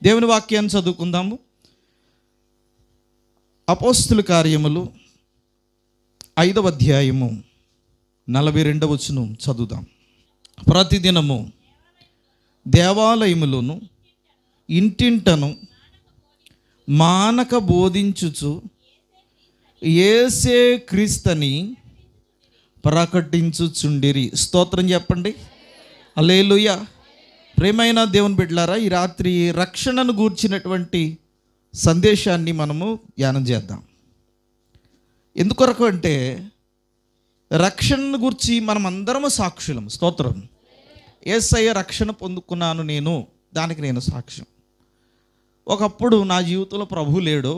దేవుని వాక్యాన్ని చదువుకుందాము. అపోస్తుల కార్యములు 5వ అధ్యాయము 42వ వచనం చదువుదాం. ప్రతిదినము దేవాలయములోను ఇంటింటను మానక బోధించుచు యేసే క్రీస్తుని ప్రకటించుచుండిరి. స్తోత్రం చెప్పండి. హల్లెలూయా. ప్రియమైన దేవుని బిడ్డలారా, ఈ రాత్రి రక్షణను గూర్చినటువంటి సందేశాన్ని మనము ధ్యానం చేద్దాం. ఎందుకొరకు అంటే రక్షణను గురించి మనం అందరము సాక్షులం. స్తోత్రం. యేసయ్య రక్షణ పొందుకున్నాను నేను, దానికి నేను సాక్ష్యం. ఒకప్పుడు నా జీవితంలో ప్రభు లేడు,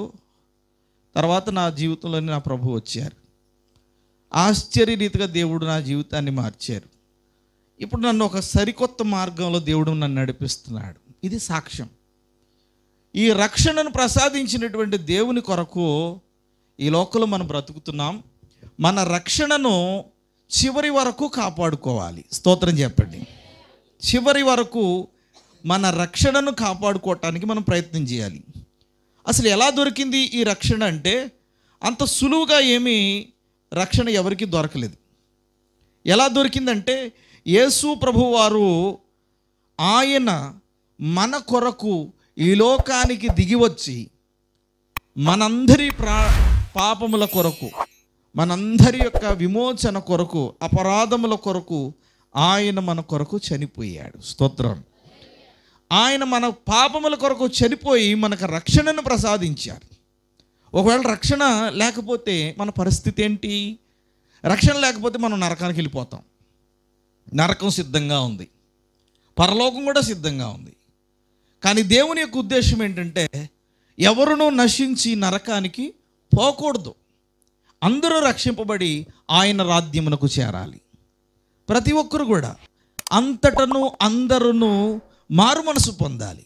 తర్వాత నా జీవితంలోనే నా ప్రభు వచ్చారు. ఆశ్చర్యరీతిగా దేవుడు నా జీవితాన్ని మార్చారు. ఇప్పుడు నన్ను ఒక సరికొత్త మార్గంలో దేవుడు నన్ను నడిపిస్తున్నాడు. ఇది సాక్ష్యం. ఈ రక్షణను ప్రసాదించినటువంటి దేవుని కొరకు ఈ లోకంలో మనం బ్రతుకుతున్నాం. మన రక్షణను చివరి వరకు కాపాడుకోవాలి. స్తోత్రం చెప్పండి. చివరి వరకు మన రక్షణను కాపాడుకోవటానికి మనం ప్రయత్నం చేయాలి. అసలు ఎలా దొరికింది ఈ రక్షణ అంటే, అంత సులువుగా ఏమీ రక్షణ ఎవరికి దొరకలేదు. ఎలా దొరికిందంటే, యేసు ప్రభువారు ఆయన మన కొరకు ఈ లోకానికి దిగి వచ్చి మనందరి పాపముల కొరకు, మనందరి యొక్క విమోచన కొరకు, అపరాధముల కొరకు ఆయన మన కొరకు చనిపోయాడు. స్తోత్రం. ఆయన మన పాపముల కొరకు చనిపోయి మనకు రక్షణను ప్రసాదించారు. ఒకవేళ రక్షణ లేకపోతే మన పరిస్థితి ఏంటి? రక్షణ లేకపోతే మనం నరకానికి వెళ్ళిపోతాం. నరకం సిద్ధంగా ఉంది, పరలోకం కూడా సిద్ధంగా ఉంది. కానీ దేవుని యొక్క ఉద్దేశం ఏంటంటే, ఎవరునూ నశించి నరకానికి పోకూడదు, అందరూ రక్షింపబడి ఆయన రాజ్యమునకు చేరాలి. ప్రతి ఒక్కరు కూడా అంతటను అందరూ మారు మనసు పొందాలి.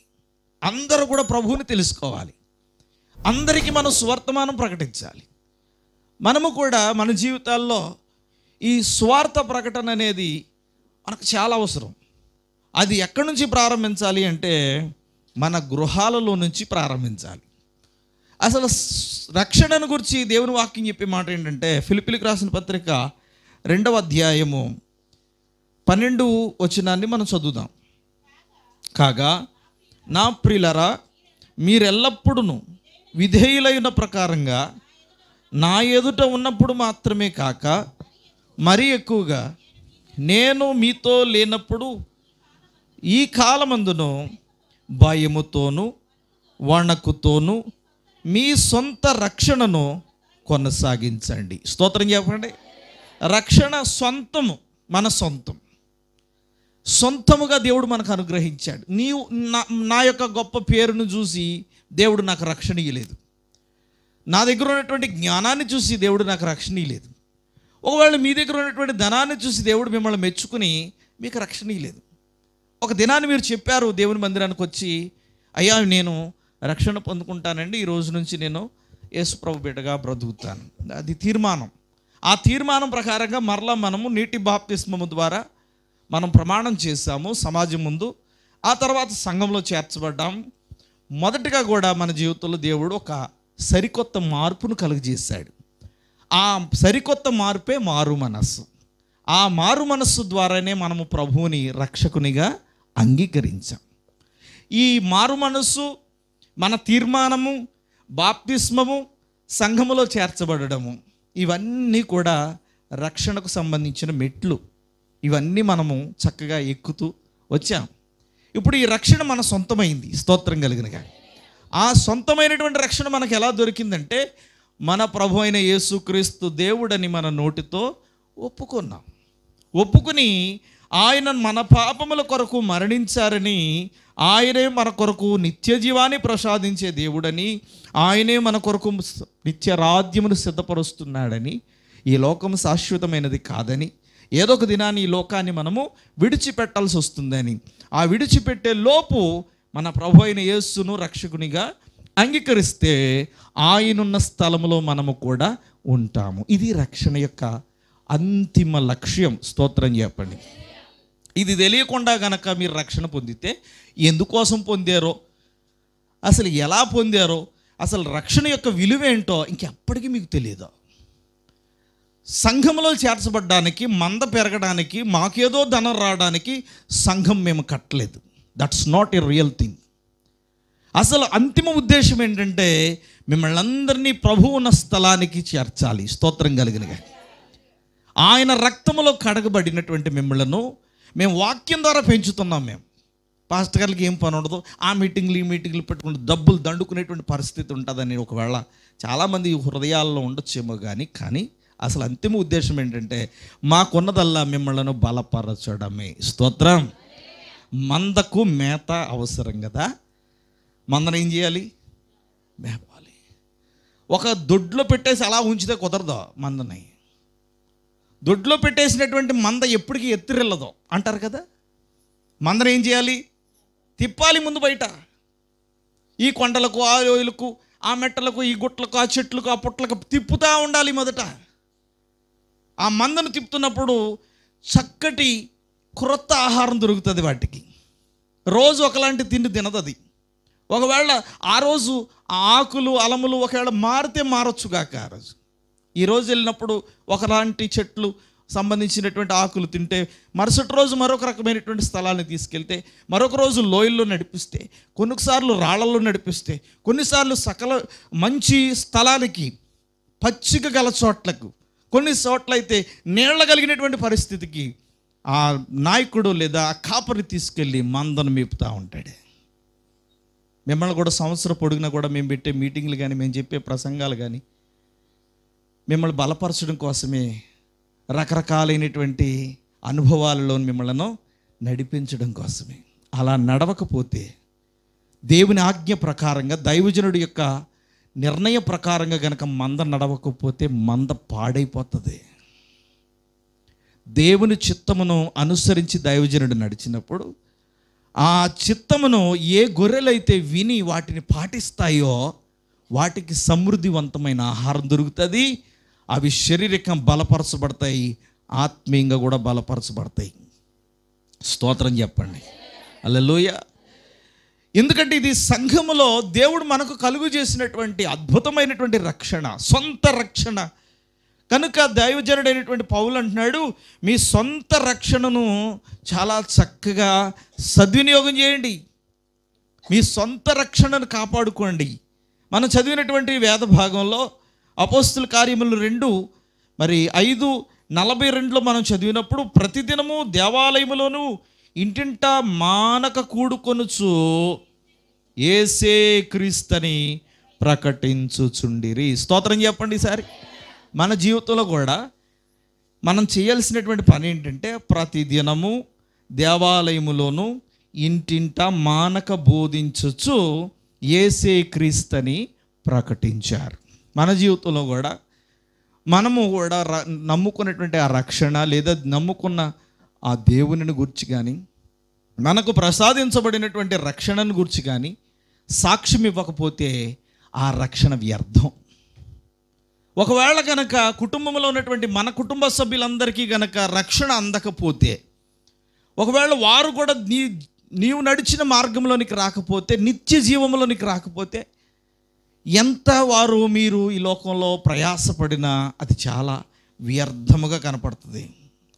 అందరూ కూడా ప్రభువుని తెలుసుకోవాలి. అందరికీ మనం సువర్తమానం ప్రకటించాలి. మనము కూడా మన జీవితాల్లో ఈ స్వార్థ ప్రకటన అనేది మనకు చాలా అవసరం. అది ఎక్కడి నుంచి ప్రారంభించాలి అంటే, మన గృహాలలో నుంచి ప్రారంభించాలి. అసలు రక్షణను గురించి దేవుని వాక్యం చెప్పే మాట ఏంటంటే, ఫిలిప్పీలకు రాసిన పత్రిక 2వ అధ్యాయము 12వ వచనాన్ని మనం చదువుదాం. కాగా నా ప్రియులరా, మీరెల్లప్పుడూ విధేయులైన ప్రకారంగా నా ఎదుట ఉన్నప్పుడు మాత్రమే కాక మరీ ఎక్కువగా నేను మీతో లేనప్పుడు ఈ కాలమందును భయముతోను వణకుతోను మీ సొంత రక్షణను కొనసాగించండి. స్తోత్రం చెప్పండి. రక్షణ సొంతము, మన సొంతం. సొంతముగా దేవుడు మనకు అనుగ్రహించాడు. నీవు నా యొక్క గొప్ప పేరును చూసి దేవుడు నాకు రక్షణ ఇవ్వలేదు. నా దగ్గర ఉన్నటువంటి జ్ఞానాన్ని చూసి దేవుడు నాకు రక్షణ ఇవ్వలేదు. ఒకవేళ మీ దగ్గర ఉన్నటువంటి ధనాన్ని చూసి దేవుడు మిమ్మల్ని మెచ్చుకుని మీకు రక్షణ ఇవ్వలేదు. ఒక దినాన్ని మీరు చెప్పారు దేవుని మందిరానికి వచ్చి, అయ్యా నేను రక్షణ పొందుకుంటానండి, ఈ రోజు నుంచి నేను యేసు ప్రభు బిడ్డగా బ్రతుకుతాను. అది తీర్మానం. ఆ తీర్మానం ప్రకారంగా మరలా మనము నీటి బాప్తిస్మము ద్వారా మనం ప్రమాణం చేశాము సమాజం ముందు. ఆ తర్వాత సంఘంలో చేర్చబడ్డాం. మొదటిగా కూడా మన జీవితంలో దేవుడు ఒక సరికొత్త మార్పును కలుగజేశాడు. ఆ సరికొత్త మార్పే మారు మనస్సు. ఆ మారు మనస్సు ద్వారానే మనము ప్రభువుని రక్షకునిగా అంగీకరించాం. ఈ మారు మనస్సు, మన తీర్మానము, బాప్తిస్మము, సంఘములో చేర్చబడము, ఇవన్నీ కూడా రక్షణకు సంబంధించిన మెట్లు. ఇవన్నీ మనము చక్కగా ఎక్కుతూ వచ్చాం. ఇప్పుడు ఈ రక్షణ మన సొంతమైంది. స్తోత్రం కలిగినగా. ఆ సొంతమైనటువంటి రక్షణ మనకు ఎలా దొరికిందంటే, మన ప్రభు అయిన యేసుక్రీస్తు దేవుడని మన నోటితో ఒప్పుకున్నాం. ఒప్పుకుని ఆయన మన పాపముల కొరకు మరణించారని, ఆయనే మన కొరకు నిత్య జీవాన్ని ప్రసాదించే దేవుడని, ఆయనే మన కొరకు నిత్య రాజ్యమును సిద్ధపరుస్తున్నాడని, ఈ లోకం శాశ్వతమైనది కాదని, ఏదో ఒక దినాన్ని ఈ లోకాన్ని మనము విడిచిపెట్టాల్సి వస్తుందని, ఆ విడిచిపెట్టే లోపు మన ప్రభు అయిన యేసును రక్షకునిగా అంగీకరిస్తే ఆయనున్న స్థలములో మనము కూడా ఉంటాము. ఇది రక్షణ యొక్క అంతిమ లక్ష్యం. స్తోత్రం చెప్పండి. ఇది తెలియకుండా గనక మీరు రక్షణ పొందితే ఎందుకోసం పొందారో, అసలు ఎలా పొందారో, అసలు రక్షణ యొక్క విలువ ఏంటో ఇంకెప్పటికీ మీకు తెలియదు. సంఘంలో చేర్చబడ్డానికి, మంద పెరగడానికి, మాకేదో ధనం రావడానికి సంఘం మేము కట్టలేదు. That's not a real thing. అసలు అంతిమ ఉద్దేశం ఏంటంటే మిమ్మల్ని అందరినీ ప్రభువు ఉన్న స్థలానికి చేర్చాలి. స్తోత్రం కలిగినగా. ఆయన రక్తములో కడగబడినటువంటి మిమ్మల్ని మేము వాక్యం ద్వారా పెంచుతున్నాం. మేము పాస్టర్ గారికి ఏం పని ఉండదు, ఆ మీటింగ్లు ఈ మీటింగ్లు పెట్టుకుంటూ డబ్బులు దండుకునేటువంటి పరిస్థితి ఉంటుందని ఒకవేళ చాలామంది హృదయాల్లో ఉండొచ్చేమో కానీ అసలు అంతిమ ఉద్దేశం ఏంటంటే మాకున్నదల్లా మిమ్మల్ని బలపరచడమే. స్తోత్రం. మందకు మేత అవసరం కదా. మందను ఏం చేయాలి? మేపాలి. ఒక దొడ్లో పెట్టేసి అలా ఉంచితే కుదరదు. మందని దొడ్లో పెట్టేసినటువంటి మంద ఎప్పటికీ ఎత్తిరెళ్ళదు అంటారు కదా. మందను ఏం చేయాలి? తిప్పాలి ముందు బయట. ఈ కొండలకు, ఆ లోయలకు, ఆ మెట్టలకు, ఈ గుట్లకు, ఆ చెట్లకు, ఆ పుట్లకు తిప్పుతూ ఉండాలి మొదట. ఆ మందను తిప్పుతున్నప్పుడు చక్కటి క్రొత్త ఆహారం దొరుకుతుంది వాటికి. రోజు ఒకలాంటి తిండి తినదు అది. ఒకవేళ ఆ రోజు ఆ ఆకులు, అలములు ఒకవేళ మారితే మారొచ్చుగాక. ఆ రోజు ఈరోజు వెళ్ళినప్పుడు ఒకలాంటి చెట్లు సంబంధించినటువంటి ఆకులు తింటే, మరుసటి రోజు మరొక రకమైనటువంటి స్థలాన్ని తీసుకెళ్తే, మరొక రోజు లోయల్లో నడిపిస్తే, కొన్నిసార్లు రాళ్లలో నడిపిస్తే, కొన్నిసార్లు సకల మంచి స్థలానికి, పచ్చిక గల చోట్లకు, కొన్ని చోట్లయితే నీళ్ల కలిగినటువంటి పరిస్థితికి ఆ నాయకుడు లేదా ఆ కాపరి తీసుకెళ్ళి మందను మేపుతూ ఉంటాడు. మిమ్మల్ని కూడా సంవత్సరం పొడుగునా కూడా మేము పెట్టే మీటింగ్లు కానీ, మేము చెప్పే ప్రసంగాలు కానీ మిమ్మల్ని బలపరచడం కోసమే, రకరకాలైనటువంటి అనుభవాలలో మిమ్మల్ని నడిపించడం కోసమే. అలా నడవకపోతే, దేవుని ఆజ్ఞ ప్రకారంగా, దైవజనుడి యొక్క నిర్ణయ ప్రకారంగా గనక మంద నడవకపోతే మంద పాడైపోతుంది. దేవుని చిత్తమును అనుసరించి దైవజనుడు నడిచినప్పుడు ఆ చిత్తమును ఏ గొర్రెలైతే విని వాటిని పాటిస్తాయో వాటికి సమృద్ధివంతమైన ఆహారం దొరుకుతుంది. అవి శారీరకం బలపరచబడతాయి, ఆత్మీయంగా కూడా బలపరచబడతాయి. స్తోత్రం చెప్పండి. హల్లెలూయా. ఎందుకంటే ఇది సంఘములో దేవుడు మనకు కలుగు చేసినటువంటి అద్భుతమైనటువంటి రక్షణ, సొంత రక్షణ. కనుక దైవజనుడైనటువంటి పౌలు అంటున్నాడు, మీ సొంత రక్షణను చాలా చక్కగా సద్వినియోగం చేయండి, మీ సొంత రక్షణను కాపాడుకోండి. మనం చదివినటువంటి వేద భాగంలో అపోస్తుల కార్యములు 2:5-42 మనం చదివినప్పుడు, ప్రతిదినము దేవాలయములోను ఇంటింట మానక కూడుకొనుచు యేసే క్రీస్తుని ప్రకటించుచుండిరి. స్తోత్రం చెప్పండి. ఈసారి మన జీవితంలో కూడా మనం చేయాల్సినటువంటి పని ఏంటంటే, ప్రతిదినము దేవాలయములోను ఇంటింట మానక బోధించుచు యేసే క్రీస్తుని ప్రకటించారు. మన జీవితంలో కూడా మనము కూడా నమ్ముకున్నటువంటి ఆ రక్షణ లేదా నమ్ముకున్న ఆ దేవునిని గురించి కానీ, మనకు ప్రసాదించబడినటువంటి రక్షణను గురించి కానీ సాక్ష్యం ఇవ్వకపోతే ఆ రక్షణ వ్యర్థం. ఒకవేళ కనుక కుటుంబంలో ఉన్నటువంటి మన కుటుంబ సభ్యులందరికీ కనుక రక్షణ అందకపోతే, ఒకవేళ వారు కూడా నీవు నడిచిన మార్గంలోనికి రాకపోతే, నిత్య జీవంలోనికి రాకపోతే, ఎంత వారు మీరు ఈ లోకంలో ప్రయాసపడినా అది చాలా వ్యర్థముగా కనపడుతుంది.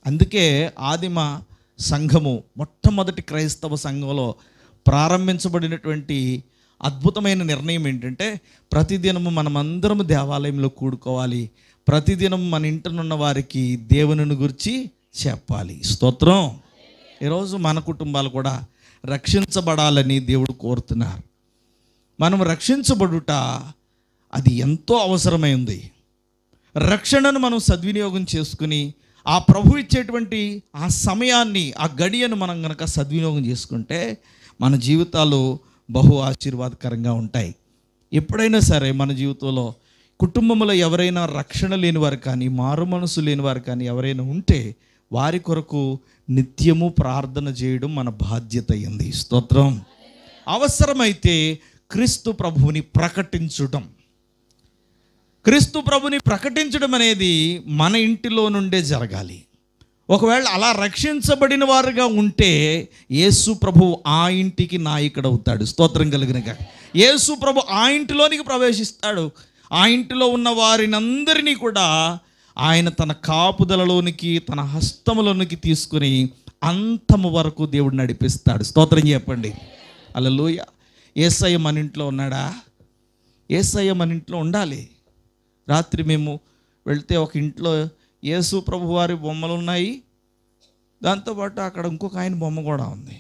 అందుకే ఆదిమ సంఘము, మొట్టమొదటి క్రైస్తవ సంఘంలో ప్రారంభించబడినటువంటి అద్భుతమైన నిర్ణయం ఏంటంటే, ప్రతిదినము మనమందరము దేవాలయంలో కూడుకోవాలి, ప్రతిదినం మన ఇంటనున్న వారికి దేవుని గురించి చెప్పాలి. స్తోత్రం. ఈరోజు మన కుటుంబాలు కూడా రక్షించబడాలని దేవుడు కోరుతున్నారు. మనం రక్షించబడుట అది ఎంతో అవసరమైంది. రక్షణను మనం సద్వినియోగం చేసుకుని ఆ ప్రభు ఇచ్చేటువంటి ఆ సమయాన్ని, ఆ గడియను మనం కనుక సద్వినియోగం చేసుకుంటే మన జీవితాలు బహు ఆశీర్వాదకరంగా ఉంటాయి. ఎప్పుడైనా సరే మన జీవితంలో కుటుంబంలో ఎవరైనా రక్షణ లేని వారు కానీ, మారు మనసు లేని వారు కానీ ఎవరైనా ఉంటే వారి కొరకు నిత్యము ప్రార్థన చేయడం మన బాధ్యత అయింది. స్తోత్రం. అవసరమైతే క్రీస్తు ప్రభువుని ప్రకటించడం, క్రీస్తు ప్రభుని ప్రకటించడం అనేది మన ఇంటిలో నుండే జరగాలి. ఒకవేళ అలా రక్షించబడిన వారుగా ఉంటే యేసు ప్రభువు ఆ ఇంటికి నాయకుడు అవుతాడు. స్తోత్రం కలిగినగా. యేసు ప్రభు ఆ ఇంటిలోనికి ప్రవేశిస్తాడు. ఆ ఇంటిలో ఉన్న వారిని అందరినీ కూడా ఆయన తన కాపుదలలోనికి, తన హస్తములోనికి తీసుకుని అంతము వరకు దేవుడు నడిపిస్తాడు. స్తోత్రం చెప్పండి. హల్లెలూయా. యేసయ్య మన ఇంట్లో ఉన్నాడా? యేసయ్య మన ఇంట్లో ఉండాలి. రాత్రి మేము వెళ్తే ఒక ఇంట్లో యేసు ప్రభు వారి బొమ్మలు ఉన్నాయి, దాంతోపాటు అక్కడ ఇంకొక ఆయన బొమ్మ కూడా ఉంది.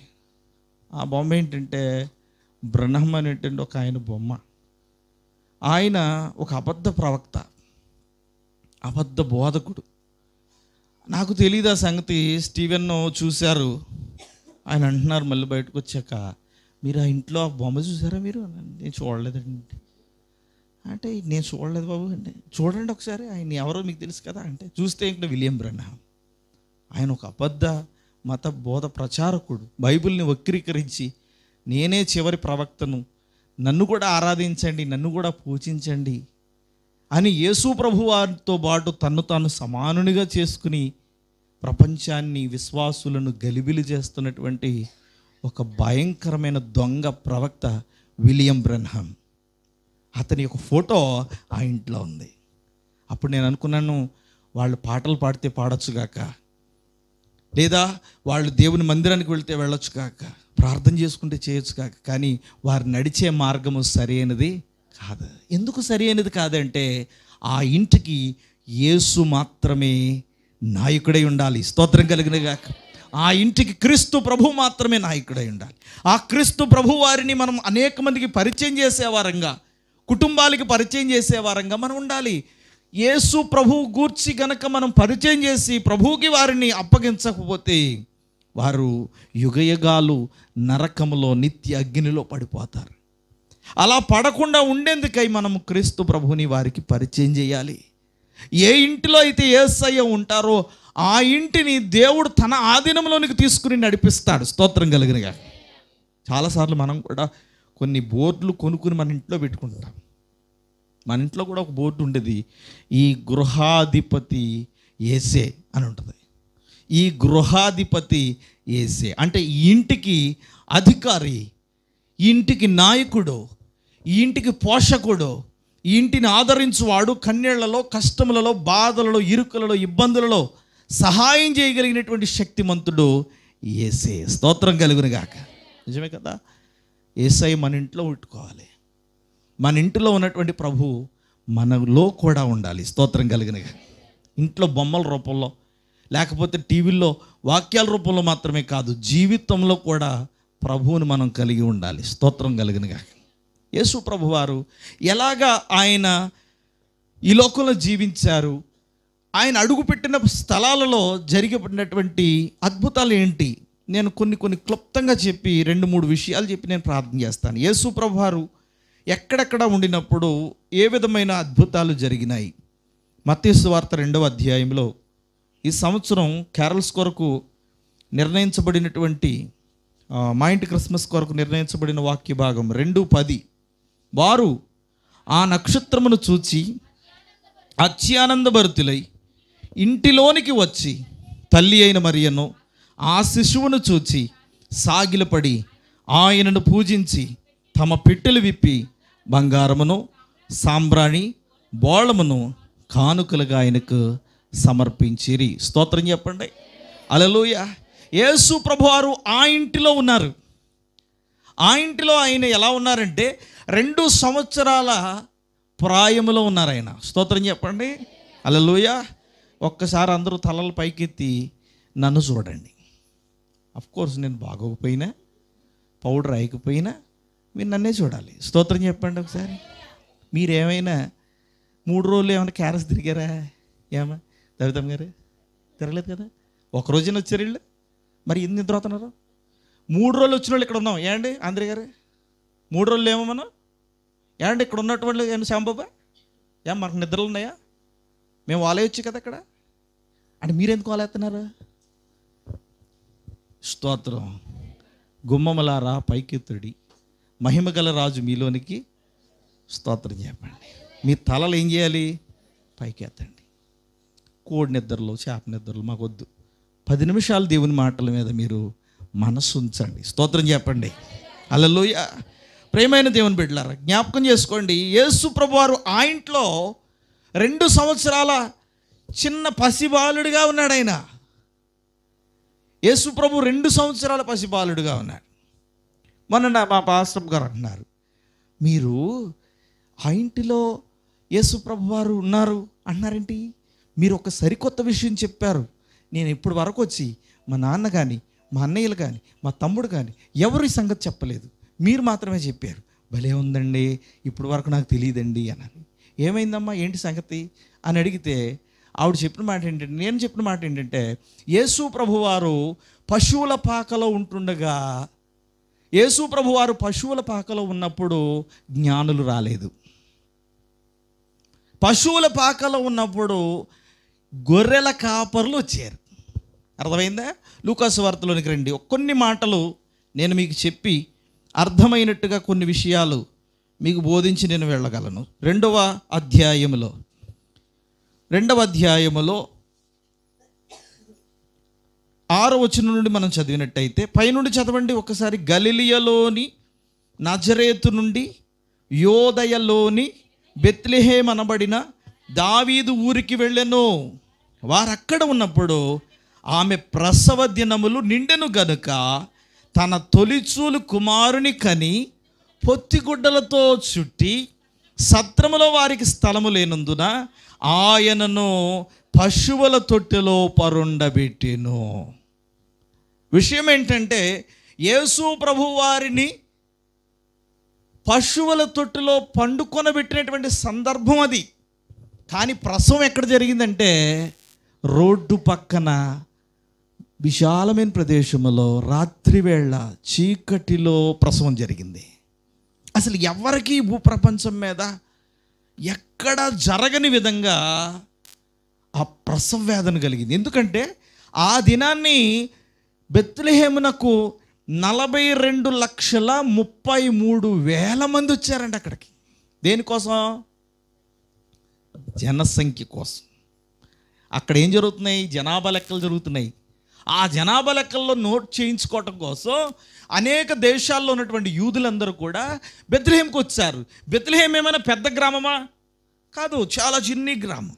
ఆ బొమ్మ ఏంటంటే బ్రహ్మ అనేటువంటి ఒక ఆయన బొమ్మ. ఆయన ఒక అబద్ధ ప్రవక్త, అబద్ధ బోధకుడు. నాకు తెలియదు ఆ సంగతి. స్టీవెన్ చూశారు, ఆయన అంటున్నారు మళ్ళీ బయటకు వచ్చాక, మీరు ఆ ఇంట్లో ఆ బొమ్మ చూసారా మీరు? నేను చూడలేదండి. అంటే నేను చూడలేదు బాబు అంటే, చూడండి ఒకసారి, ఆయన ఎవరో మీకు తెలుసు కదా అంటే, చూస్తే ఇంకా విలియం బ్రహ్మ్. ఆయన ఒక అబద్ధ మత బోధ ప్రచారకుడు. బైబిల్ని వక్రీకరించి నేనే చివరి ప్రవక్తను, నన్ను కూడా ఆరాధించండి, నన్ను కూడా పూజించండి అని యేసు ప్రభు వారితో పాటు తన్ను తాను సమానునిగా చేసుకుని ప్రపంచాన్ని, విశ్వాసులను గలిబిలి చేస్తున్నటువంటి ఒక భయంకరమైన దొంగ ప్రవక్త విలియం బ్రహ్మ్. అతని యొక్క ఫోటో ఆ ఇంట్లో ఉంది. అప్పుడు నేను అనుకున్నాను, వాళ్ళు పాటలు పాడితే పాడొచ్చుగాక, లేదా వాళ్ళు దేవుని మందిరానికి వెళ్తే వెళ్ళొచ్చు కాక, ప్రార్థన చేసుకుంటే చేయొచ్చు కాక, కానీ వారు నడిచే మార్గము సరి అయినది కాదు. ఎందుకు సరి అయినది కాదంటే ఆ ఇంటికి యేసు మాత్రమే నాయకుడై ఉండాలి. స్తోత్రం కలిగిన గాక. ఆ ఇంటికి క్రీస్తు ప్రభు మాత్రమే నాయకుడై ఉండాలి. ఆ క్రీస్తు ప్రభు వారిని మనం అనేక మందికి పరిచయం చేసేవారంగా, కుటుంబాలకి పరిచయం చేసేవారంగా మనం ఉండాలి. యేసు ప్రభువు గూర్చి గనక మనం పరిచయం చేసి ప్రభువుకి వారిని అప్పగించకపోతే వారు యుగయుగాలు నరకములో, నిత్య అగ్నిలో పడిపోతారు. అలా పడకుండా ఉండేందుకై మనం క్రీస్తు ప్రభువుని వారికి పరిచయం చేయాలి. ఏ ఇంటిలో అయితే యేసయ్య ఉంటారో ఆ ఇంటిని దేవుడు తన ఆధీనంలోనికి తీసుకుని నడిపిస్తాడు. స్తోత్రం కలిగినగా. చాలాసార్లు మనం కూడా కొన్ని బోర్డులు కొనుక్కుని మన ఇంట్లో పెట్టుకుంటాం. మన ఇంట్లో కూడా ఒక బోర్డు ఉండేది, ఈ గృహాధిపతి యేసే అని ఉంటుంది. ఈ గృహాధిపతి యేసే అంటే ఈ ఇంటికి అధికారి, ఈ ఇంటికి నాయకుడు, ఈ ఇంటికి పోషకుడు, ఈ ఇంటిని ఆదరించువాడు, కన్నీళ్లలో, కష్టములలో, బాధలలో, ఇరుకులలో, ఇబ్బందులలో సహాయం చేయగలిగినటువంటి శక్తిమంతుడు యేసే. స్తోత్రం కలుగునుగాక. నిజమే కదా. యేసయ్య మన ఇంట్లో పెట్టుకోవాలి. మన ఇంటిలో ఉన్నటువంటి ప్రభు మనలో కూడా ఉండాలి. స్తోత్రం కలిగినగా. ఇంట్లో బొమ్మల రూపంలో, లేకపోతే టీవీల్లో వాక్యాల రూపంలో మాత్రమే కాదు, జీవితంలో కూడా ప్రభువుని మనం కలిగి ఉండాలి. స్తోత్రం కలిగినగా. యేసు ప్రభు వారు ఎలాగా ఆయన ఈ లోకంలో జీవించారు, ఆయన అడుగుపెట్టిన స్థలాలలో జరిగినటువంటి అద్భుతాలు ఏంటి, నేను కొన్ని క్లుప్తంగా చెప్పి 2-3 విషయాలు చెప్పి నేను ప్రార్థన చేస్తాను. యేసు ప్రభు వారు ఎక్కడెక్కడ ఉండినప్పుడు ఏ విధమైన అద్భుతాలు జరిగినాయి. మత్తయి సువార్త 2వ అధ్యాయంలో ఈ సంవత్సరం క్యారల్స్ కొరకు నిర్ణయించబడినటువంటి మా ఇంటి క్రిస్మస్ కొరకు నిర్ణయించబడిన వాక్య భాగం 2:10. వారు ఆ నక్షత్రమును చూచి అత్యానందభరితులై ఇంటిలోనికి వచ్చి తల్లి అయిన మరియను ఆ శిశువును చూచి సాగిలపడి ఆయనను పూజించి తమ పెట్టెలు విప్పి బంగారమును, సాంబ్రాణి, బోళమును కానుకలుగా ఆయనకు సమర్పించిరి. స్తోత్రం చెప్పండి. హల్లెలూయా. యేసు ప్రభువారు ఆ ఇంటిలో ఉన్నారు. ఆ ఇంటిలో ఆయన ఎలా ఉన్నారంటే 2 సంవత్సరాల ప్రాయములో ఉన్నారు ఆయన. స్తోత్రం చెప్పండి. హల్లెలూయా. ఒక్కసారి అందరూ తలలు పైకెత్తి నన్ను చూడండి. అఫ్కోర్స్ నేను బాగోకపోయినా, పౌడర్ అయిపోయినా మీరు నన్నే చూడాలి. స్తోత్రం చెప్పండి ఒకసారి. మీరేమైనా 3 రోజులు ఏమైనా క్యారస్ తిరిగారా? ఏమా దవితం గారు తిరగలేదు కదా. ఒకరోజున వచ్చారు వీళ్ళు, మరి ఎందుకు నిద్ర అవుతున్నారు? 3 రోజులు వచ్చిన వాళ్ళు ఇక్కడ ఉన్నాం. ఏమండి ఆంధ్ర గారు, 3 రోజులు ఏమో మనం ఏమండి ఇక్కడ ఉన్నటువంటి ఏమన్నా శాంబాబా, మనకు నిద్రలు ఉన్నాయా? మేము వాలేయచ్చు కదా ఇక్కడ అంటే మీరెందుకు వాలేస్తున్నారు? స్తోత్రం. గుమ్మములారా పైకెత్తుడి, మహిమగల రాజు మీలోనికి స్తోత్రం చెప్పండి. మీ తలలు ఏం చేయాలి? పైకెత్తండి. కోడి నిద్రలు, చేప నిద్రలు మాకొద్దు. 10 నిమిషాలు దేవుని మాటల మీద మీరు మనసు ఉంచండి. స్తోత్రం చెప్పండి. హల్లెలూయా. ప్రేమైన దేవుని బిడ్డలారా, జ్ఞాపకం చేసుకోండి, యేసు ప్రభువారు ఆ ఇంట్లో 2 సంవత్సరాల చిన్న పసిబాలుడిగా ఉన్నాడు. ఆయన యేసు ప్రభు 2 సంవత్సరాల పసిబాలుడిగా ఉన్నాడు. మొన్న మా పాస్టర్ గారు అంటున్నారు, మీరు ఆ ఇంటిలో యేసు ప్రభు వారు ఉన్నారు అన్నారేంటి? మీరు ఒక సరికొత్త విషయం చెప్పారు. నేను ఇప్పటి వరకు వచ్చి మా నాన్న కానీ, మా అన్నయ్యలు కానీ, మా తమ్ముడు కానీ ఎవరు ఈ సంగతి చెప్పలేదు, మీరు మాత్రమే చెప్పారు. భలే ఉందండి, ఇప్పటి వరకు నాకు తెలియదండి అన్నారు. ఏమైందమ్మా, ఏంటి సంగతి అని అడిగితే ఆవిడ చెప్పిన మాట ఏంటంటే, నేను చెప్పిన మాట ఏంటంటే, యేసు ప్రభువారు పశువుల పాకలో ఉంటుండగా, యేసు ప్రభువారు పశువుల పాకలో ఉన్నప్పుడు జ్ఞానులు రాలేదు. పశువుల పాకలో ఉన్నప్పుడు గొర్రెల కాపరులు వచ్చారు. అర్థమైందా? లూకాసు వార్తలోనికి రండి. కొన్ని మాటలు నేను మీకు చెప్పి అర్థమైనట్టుగా కొన్ని విషయాలు మీకు బోధించి నేను వెళ్ళగలను. 2వ అధ్యాయములో 6వ వచనం నుండి మనం చదివినట్టయితే, పైనుండి చదవండి ఒకసారి. గలిలియలోని నజరేతు నుండి యోదయలోని బెత్లెహేము అనబడిన దావీదు ఊరికి వెళ్ళెను. వారక్కడ ఉన్నప్పుడు ఆమె ప్రసవ దినములు నిండెను గనుక తన తొలిచూలు కుమారుని కని పొత్తిగుడ్డలతో చుట్టి, సత్రములో వారికి స్థలము లేనందున ఆయనను పశువుల తొట్టెలో పరుండబెట్టెను. విషయం ఏంటంటే, యేసు ప్రభు వారిని పశువుల తొట్టులో పండుకొనబెట్టినటువంటి సందర్భం అది. కానీ ప్రసవం ఎక్కడ జరిగిందంటే, రోడ్డు పక్కన విశాలమైన ప్రదేశంలో రాత్రివేళ చీకటిలో ప్రసవం జరిగింది. అసలు ఎవరికి భూప్రపంచం మీద ఎక్కడ జరగని విధంగా ఆ ప్రసవ వేదన కలిగింది. ఎందుకంటే ఆ దినాన్ని బెత్లెహేమునకు 42,33,000 మంది వచ్చారండి అక్కడికి. దేనికోసం? జనసంఖ్య కోసం. అక్కడ ఏం జరుగుతున్నాయి? జనాభా లెక్కలు జరుగుతున్నాయి. ఆ జనాభా లెక్కల్లో నోట్ చేయించుకోవటం కోసం అనేక దేశాల్లో ఉన్నటువంటి యూదులందరూ కూడా బెత్లెహేముకు వచ్చారు. బెత్లెహేము ఏమైనా పెద్ద గ్రామమా? కాదు, చాలా చిన్ని గ్రామం.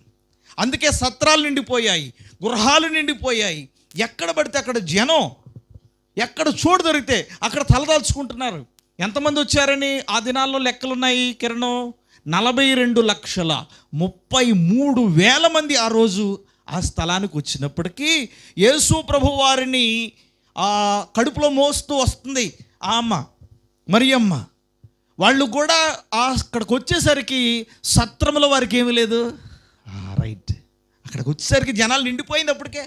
అందుకే సత్రాలు నిండిపోయాయి, గృహాలు నిండిపోయాయి. ఎక్కడ పడితే అక్కడ జనం, ఎక్కడ చోటు దొరికితే అక్కడ తలదాల్చుకుంటున్నారు. ఎంతమంది వచ్చారని ఆ దినాల్లో లెక్కలున్నాయి కిరణం? 42,33,000 మంది ఆ రోజు ఆ స్థలానికి వచ్చినప్పటికీ యేసు ప్రభు వారిని కడుపులో మోస్తూ వస్తుంది ఆ అమ్మ మరియమ్మ. వాళ్ళు కూడా అక్కడికి వచ్చేసరికి సత్రములో వారికి ఏమీ లేదు. రైట్, అక్కడికి వచ్చేసరికి జనాలు నిండిపోయింది. అప్పటికే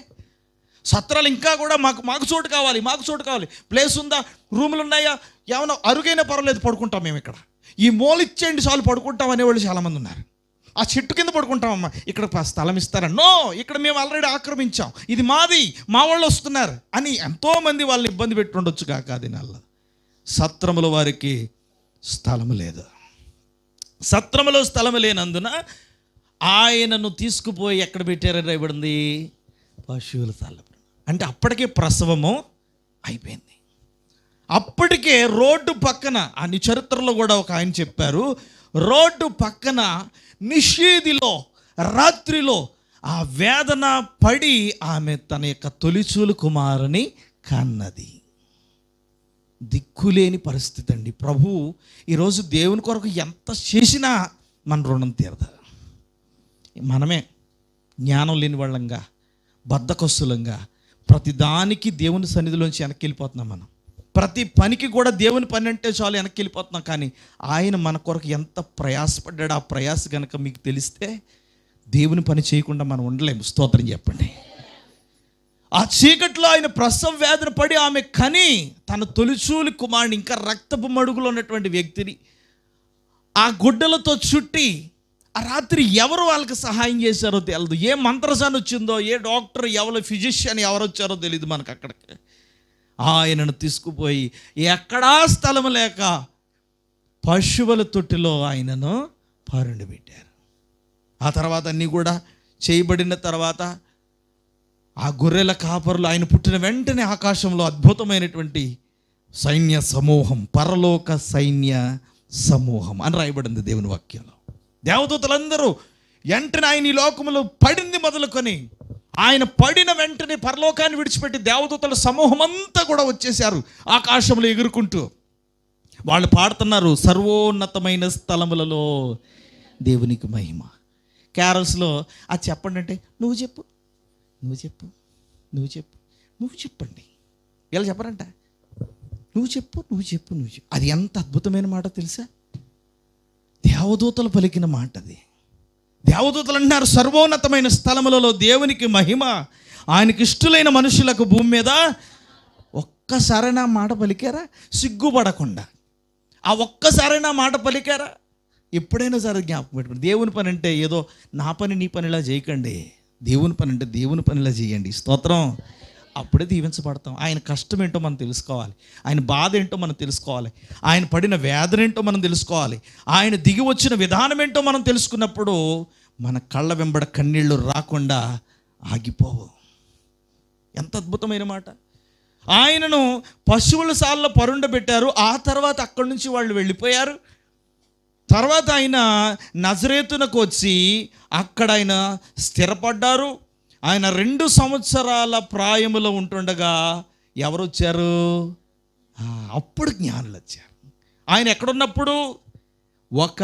సత్రాలు ఇంకా కూడా మాకు చోటు కావాలి, మాకు చోటు కావాలి, ప్లేస్ ఉందా, రూములు ఉన్నాయా, ఏమైనా అరుగైనా పర్వాలేదు పడుకుంటాం మేము ఇక్కడ, ఈ మూల ఇచ్చేయండి చాలు పడుకుంటాం అనేవాళ్ళు చాలామంది ఉన్నారు. ఆ చెట్టు కింద పడుకుంటామమ్మా, ఇక్కడ స్థలం ఇస్తారా? నో, ఇక్కడ మేము ఆల్రెడీ ఆక్రమించాం, ఇది మాది, మా వాళ్ళు వస్తున్నారు అని ఎంతోమంది వాళ్ళని ఇబ్బంది పెట్టి ఉండొచ్చు కాక ఆ దినాల్లో. సత్రములో వారికి స్థలము లేదు. సత్రములో స్థలము లేనందున ఆయనను తీసుకుపోయి ఎక్కడ పెట్టారని రాయబడింది? పశువుల స్థలం. అంటే అప్పటికే ప్రసవము అయిపోయింది. అప్పటికే రోడ్డు పక్కన, అని చరిత్రలో కూడా ఒక ఆయన చెప్పారు, రోడ్డు పక్కన నిషేధిలో రాత్రిలో ఆ వేదన పడి ఆమె తన యొక్క తొలిచూలు కుమారుని కన్నది. దిక్కులేని పరిస్థితి అండి. ప్రభు ఈరోజు దేవుని కొరకు ఎంత చేసినా మన రుణం తీరదు. మనమే జ్ఞానం లేని వాళ్ళంగా, బద్ధకస్తులంగా ప్రతిదానికి దేవుని సన్నిధిలోంచి వెనక్కి వెళ్ళిపోతున్నాం. మనం ప్రతి పనికి కూడా దేవుని పని అంటే చాలు వెనక్కి వెళ్ళిపోతున్నాం. కానీ ఆయన మన కొరకు ఎంత ప్రయాసపడ్డాడు, ఆ ప్రయాస కనుక మీకు తెలిస్తే దేవుని పని చేయకుండా మనం ఉండలేము. స్తోత్రం చెప్పండి. ఆ చీకట్లో ఆయన ప్రసవ వేదన పడి ఆమె కని తన తొలిచూలి కుమారుని, ఇంకా రక్తపు మడుగులో ఉన్నటువంటి వ్యక్తిని ఆ గుడ్డలతో చుట్టి, ఆ రాత్రి ఎవరు వాళ్ళకి సహాయం చేశారో తెలియదు, ఏ మంత్రసాన్ని వచ్చిందో, ఏ డాక్టర్ ఎవరు, ఫిజిషియన్ ఎవరు వచ్చారో తెలియదు మనకు. అక్కడికి ఆయనను తీసుకుపోయి ఎక్కడా స్థలం లేక పశువుల తొట్టిలో ఆయనను పరుండి పెట్టారు. ఆ తర్వాత అన్నీ కూడా చేయబడిన తర్వాత ఆ గొర్రెల కాపరులు ఆయన పుట్టిన వెంటనే ఆకాశంలో అద్భుతమైనటువంటి సైన్య సమూహం, పరలోక సైన్య సమూహం అని రాయబడింది దేవుని వాక్యంలో. దేవదూతలందరూ వెంటనే ఆయన ఈ లోకములో పడింది మొదలుకొని ఆయన పడిన వెంటనే పరలోకాన్ని విడిచిపెట్టి దేవదూతల సమూహం అంతా కూడా వచ్చేసారు ఆకాశంలో ఎగురుకుంటూ. వాళ్ళు పాడుతున్నారు, సర్వోన్నతమైన స్థలములలో దేవునికి మహిమ. క్యారల్స్లో అది చెప్పండి అంటే నువ్వు చెప్పు, నువ్వు చెప్పు, నువ్వు చెప్పు, నువ్వు చెప్పండి. వీళ్ళు చెప్పరంట, నువ్వు చెప్పు, నువ్వు చెప్పు, నువ్వు చెప్పు. అది ఎంత అద్భుతమైన మాట తెలుసా? దేవదూతలు పలికిన మాట అది. దేవదూతలు అంటున్నారు, సర్వోన్నతమైన స్థలములలో దేవునికి మహిమ, ఆయనకి ఇష్టలైన మనుషులకు భూమి మీద. ఒక్కసారైనా మాట పలికారా? సిగ్గుపడకుండా ఆ ఒక్కసారైనా మాట పలికారా? ఎప్పుడైనా సరే జ్ఞాపకం పెట్టుకోండి, దేవుని పని అంటే ఏదో నా పని నీ పనిలా చేయకండి. దేవుని పని అంటే దేవుని పనిలా చేయండి. స్తోత్రం. అప్పుడే దీవించబడతాం. ఆయన కష్టం ఏంటో మనం తెలుసుకోవాలి, ఆయన బాధ ఏంటో మనం తెలుసుకోవాలి, ఆయన పడిన వేదన ఏంటో మనం తెలుసుకోవాలి, ఆయన దిగి వచ్చిన విధానం ఏంటో మనం తెలుసుకున్నప్పుడు మన కళ్ళ వెంబడ కన్నీళ్ళు రాకుండా ఆగిపోవు. ఎంత అద్భుతమైన మాట. ఆయనను పశువుల సాల్లో పరుండబెట్టారు. ఆ తర్వాత అక్కడి నుంచి వాళ్ళు వెళ్ళిపోయారు. తర్వాత ఆయన నజరేతునకు వచ్చి అక్కడ ఆయన స్థిరపడ్డారు. ఆయన 2 సంవత్సరాల ప్రాయములో ఉంటుండగా ఎవరు వచ్చారు? అప్పుడు జ్ఞానులు వచ్చారు. ఆయన ఎక్కడున్నప్పుడు? ఒక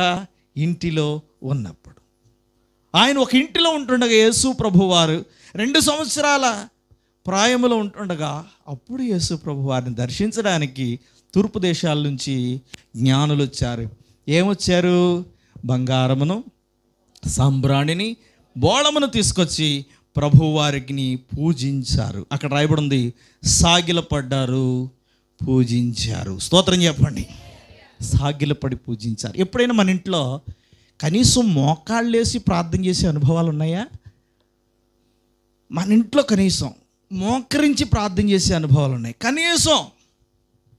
ఇంటిలో ఉన్నప్పుడు. ఆయన ఒక ఇంటిలో ఉంటుండగా యేసు ప్రభువారు 2 సంవత్సరాల ప్రాయములో ఉంటుండగా అప్పుడు యేసు ప్రభువారిని దర్శించడానికి తూర్పు దేశాల నుంచి జ్ఞానులు వచ్చారు. ఏమొచ్చారు? బంగారమును, సాంబ్రాణిని, బోళమును తీసుకొచ్చి ప్రభువారికి పూజించారు. అక్కడ రాయబడి ఉంది, సాగిలపడ్డారు, పూజించారు. స్తోత్రం చెప్పండి. సాగిలపడి పూజించారు. ఎప్పుడైనా మన ఇంట్లో కనీసం మోకాళ్ళేసి ప్రార్థన చేసే అనుభవాలు ఉన్నాయా? మన ఇంట్లో కనీసం మోకరించి ప్రార్థన చేసే అనుభవాలు ఉన్నాయి. కనీసం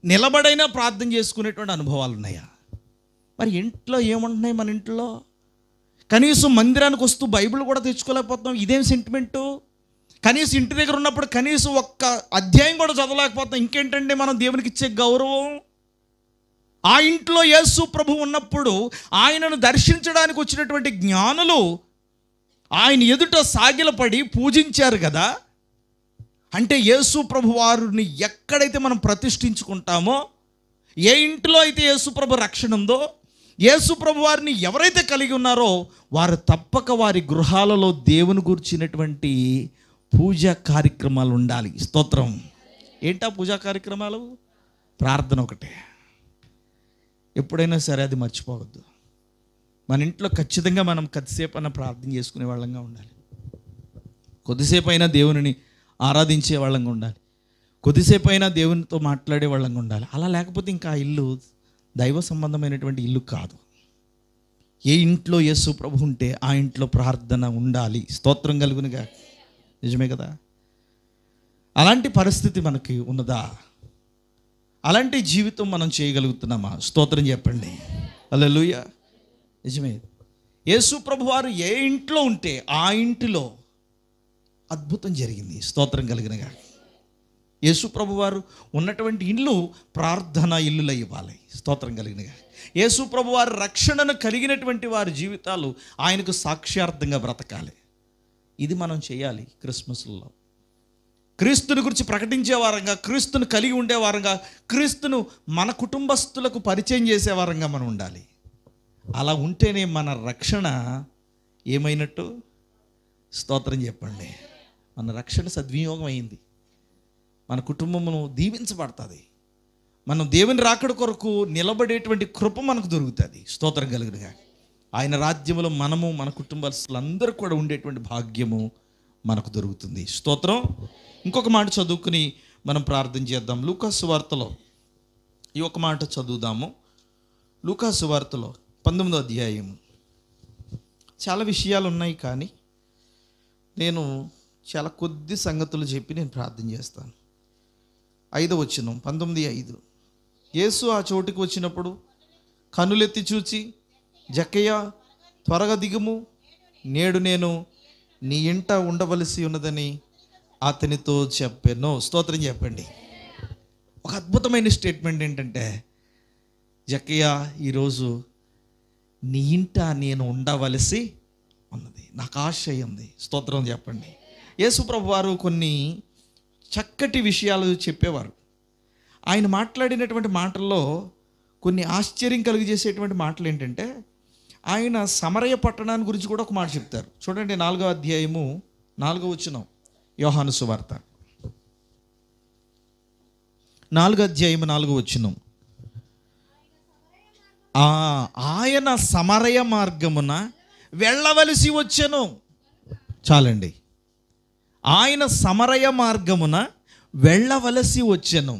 నిలబడైనా ప్రార్థన చేసుకునేటువంటి అనుభవాలు ఉన్నాయా? మరి ఇంట్లో ఏముంటున్నాయి? మన ఇంట్లో కనీసం మందిరానికి వస్తూ బైబిల్ కూడా తెచ్చుకోలేకపోతున్నాం. ఇదేం సెంటిమెంటు? కనీసం ఇంటి దగ్గర ఉన్నప్పుడు కనీసం ఒక్క అధ్యాయం కూడా చదవలేకపోతాం. ఇంకేంటంటే మనం దేవునికి ఇచ్చే గౌరవం. ఆ ఇంట్లో యేసు ప్రభు ఉన్నప్పుడు ఆయనను దర్శించడానికి వచ్చినటువంటి జ్ఞానులు ఆయన ఎదుట సాగిలపడి పూజించారు కదా. అంటే యేసు ప్రభు వారిని ఎక్కడైతే మనం ప్రతిష్ఠించుకుంటామో, ఏ ఇంటిలో అయితే యేసు ప్రభు రక్షణ ఉందో, యేసు ప్రభు వారిని ఎవరైతే కలిగి ఉన్నారో వారు తప్పక వారి గృహాలలో దేవుని గురించినటువంటి పూజా కార్యక్రమాలు ఉండాలి. స్తోత్రం. ఏంటా పూజా కార్యక్రమాలు? ప్రార్థన ఒకటే. ఎప్పుడైనా సరే అది మర్చిపోవద్దు. మన ఇంట్లో ఖచ్చితంగా మనం కొద్దిసేపు అయినా ప్రార్థన చేసుకునే వాళ్ళంగా ఉండాలి. కొద్దిసేపు అయినా దేవునిని ఆరాధించే వాళ్ళంగా ఉండాలి. కొద్దిసేపు అయినా దేవునితో మాట్లాడే వాళ్ళంగా ఉండాలి. అలా లేకపోతే ఇంకా ఆ ఇల్లు దైవ సంబంధమైనటువంటి ఇల్లు కాదు. ఏ ఇంట్లో యేసు ప్రభు ఉంటే ఆ ఇంట్లో ప్రార్థన ఉండాలి. స్తోత్రం కలుగునుగా. నిజమే కదా? అలాంటి పరిస్థితి మనకి ఉన్నదా? అలాంటి జీవితం మనం చేయగలుగుతున్నామా? స్తోత్రం చెప్పండి. హల్లెలూయా. నిజమే. యేసు ప్రభు వారు ఏ ఇంట్లో ఉంటే ఆ ఇంటిలో అద్భుతం జరిగింది. స్తోత్రం కలిగినగా. యేసు ప్రభు వారు ఉన్నటువంటి ఇల్లు ప్రార్థన ఇల్లులు ఇవ్వాలి. స్తోత్రం కలిగినగా. యేసు ప్రభు వారి రక్షణను కలిగినటువంటి వారి జీవితాలు ఆయనకు సాక్ష్యార్థంగా బ్రతకాలి. ఇది మనం చేయాలి. క్రిస్మస్లో క్రీస్తుని గురించి ప్రకటించే వారంగా, క్రీస్తును కలిగి ఉండే వారంగా, క్రీస్తును మన కుటుంబస్తులకు పరిచయం చేసే వారంగా మనం ఉండాలి. అలా ఉంటేనే మన రక్షణ ఏమైనట్టు? స్తోత్రం చెప్పండి. మన రక్షణ సద్వినియోగం అయింది. మన కుటుంబమును దీవించబడుతుంది. మనం దేవుని రాకడ కొరకు నిలబడేటువంటి కృప మనకు దొరుకుతుంది. స్తోత్రం కలుగునుగా. ఆయన రాజ్యములో మనము మన కుటుంబస్తులందరూ కూడా ఉండేటువంటి భాగ్యము మనకు దొరుకుతుంది. స్తోత్రం. ఇంకొక మాట చదువుకుని మనం ప్రార్థన చేద్దాం. లూకాసు వార్తలో ఈ ఒక మాట చదువుదాము. లూకాసు వార్తలో 19వ అధ్యాయం. చాలా విషయాలు ఉన్నాయి, కానీ నేను చాలా కొద్ది సంగతులు చెప్పి నేను ప్రార్థన చేస్తాను. 5వ వచనం, 19:5. యేసు ఆ చోటుకి వచ్చినప్పుడు కన్నులెత్తి చూచి, జక్కయ్య త్వరగా దిగుము, నేడు నేను నీ ఇంట ఉండవలసి ఉన్నదని అతనితో చెప్పాను. స్తోత్రం చెప్పండి. ఒక అద్భుతమైన స్టేట్మెంట్ ఏంటంటే, జక్కయ్య, ఈరోజు నీ ఇంట నేను ఉండవలసి ఉన్నది, నాకు ఆశ ఉంది. స్తోత్రం చెప్పండి. యేసుప్రభు వారు కొన్ని చక్కటి విషయాలు చెప్పేవారు. ఆయన మాట్లాడినటువంటి మాటల్లో కొన్ని ఆశ్చర్యం కలిగజేసేటువంటి మాటలు ఏంటంటే, ఆయన సమరయ పట్టణాన్ని గురించి కూడా ఒక మాట చెప్తారు. చూడండి, 4వ అధ్యాయము 4వ వచనం, యోహాను సువార్త 4వ అధ్యాయము 4వ వచనం. ఆయన సమరయ మార్గమున వెళ్ళవలసి వచ్చెను. చాలండి. ఆయన సమరయ మార్గమున వెళ్ళవలసి వచ్చెను.